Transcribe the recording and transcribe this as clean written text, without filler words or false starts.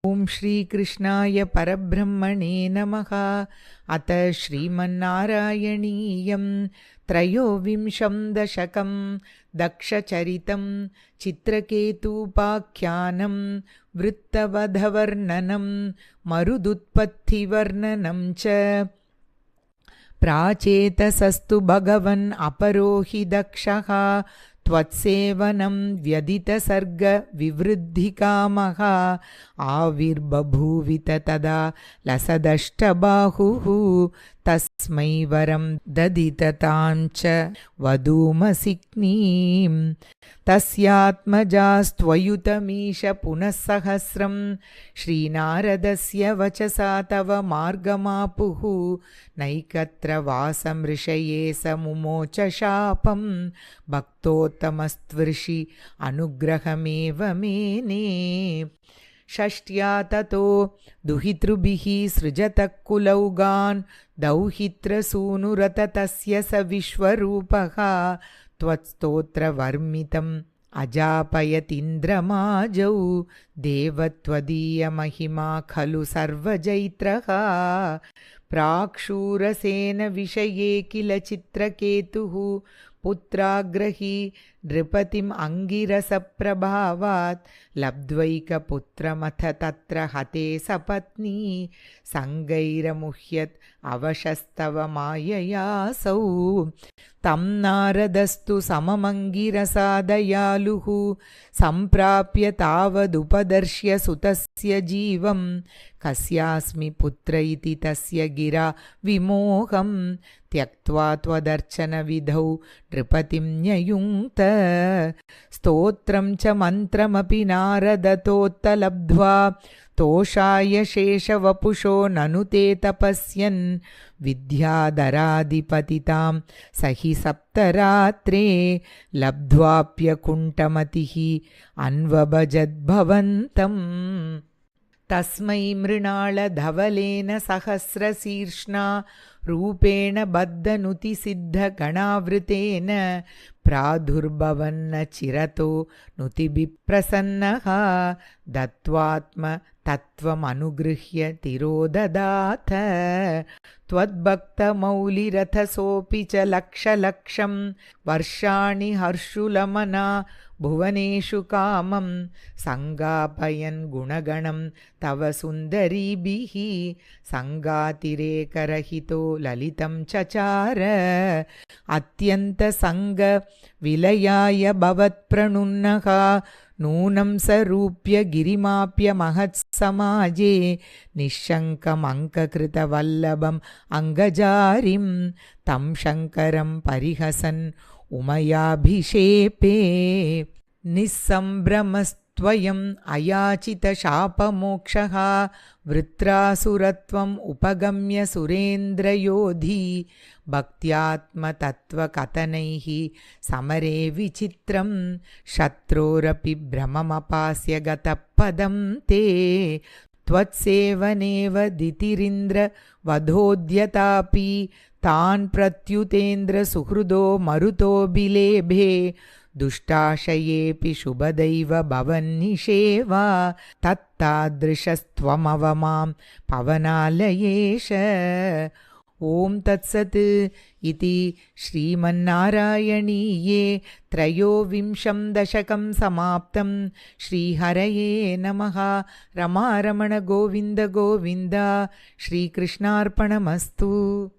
ओम श्रीकृष्णाय परब्रह्मणे नमः। अत श्रीमन्नारायणीयं त्रयोविंशं दशकं दक्षचरितं चित्रकेतूपाख्यानं वृत्तवधवर्णनं मरुदुत्पत्तिवर्णनं च। प्राचेतसस्तु भगवन् अपरो हि दक्षः त्वत्सेवनं व्यदितसर्ग विवृद्धिकामः। आविर्बभूवित तदा लसदष्टबाहुः तस्मै वरं ददिततां च वधूमसिक्नीं। तस्यात्मजास्त्वयुतमीश पुनः सहस्रं श्रीनारदस्य वचसा तव मार्गमापुः। नैकत्र वासमृषये स मुमोच शापं भक्तोत्तमस्त्वृषि अनुग्रहमेव मेने। षष्ट्या ततो दुहितृभिः सृजतः कुलौगान् दौहित्रसूनुरततस्य स विश्वरूपः। त्वत्स्तोत्रवर्मितम् अजापयतीन्द्रमाजौ देवत्वदीयमहिमा खलु सर्वजैत्रः। प्राक्षूरसेनविषये किल चित्रकेतुः पुत्राग्रही नृपतिम् अङ्गिरसप्रभावात् लब्ध्वैकपुत्रमथ तत्र हते सपत्नी। सङ्गैरमुह्यत् अवशस्तव माययासौ तं नारदस्तु सममङ्गिरसा दयालुः। सम्प्राप्य तावदुपदर्श्य सुतस्य जीवं कस्यास्मि पुत्र इति तस्य गिरा विमोहं त्यक्त्वा त्वदर्चनविधौ नृपतिं न्ययुङ्क्त। स्तोत्रं च मन्त्रमपि नारदतोत्तलब्ध्वा तोषाय शेषवपुषो ननु ते तपस्यन्। विद्याधराधिपतितां सहि सप्तरात्रे लब्ध्वाप्यकुण्ठमतिः अन्वभजद्भवन्तम्। तस्मै मृणालधवलेन सहस्रशीर्ष्णा रूपेण बद्धनुतिसिद्धगणावृतेन प्रादुर्भवन्न चिरतो नुतिभिप्रसन्नः। दत्त्वात्म तत्त्वमनुगृह्य तिरोददाथ। त्वद्भक्तमौलिरथसोऽपि च लक्षलक्षं वर्षाणि हर्षुलमना भुवनेषु कामं सङ्गापयन् गुणगणं तव सुन्दरीभिः। सङ्गातिरेकरहितो ललितं चचार अत्यन्तसङ्गविलयाय भवत्प्रणुन्नः। नूनं सरूप्य गिरिमाप्य महत्समाजे निःशङ्कमङ्ककृतवल्लभम् अङ्गजारिं तं शङ्करं परिहसन् उमयाभिषेपे। निःसम्भ्रमस्त्वयम् अयाचितशापमोक्षः वृत्रासुरत्वम् उपगम्य सुरेन्द्रयोधी। भक्त्यात्मतत्त्वकथनैः समरे विचित्रं शत्रोरपि भ्रममपास्य गतपदं ते। त्वत्सेवनेव दितिरिन्द्र वधोद्यतापि तान् प्रत्युतेन्द्र सुहृदो मरुतोऽभिलेभे। दुष्टाशयेऽपि शुभदैव भवन्निषेवा तत्तादृशस्त्वमवमां पवनालयेश। ओम तत्सत् इति श्रीमन्नारायणीये त्रयोविंशं दशकं समाप्तं। श्रीहरये नमः। रमारमण गोविन्द गोविन्द। श्रीकृष्णार्पणमस्तु।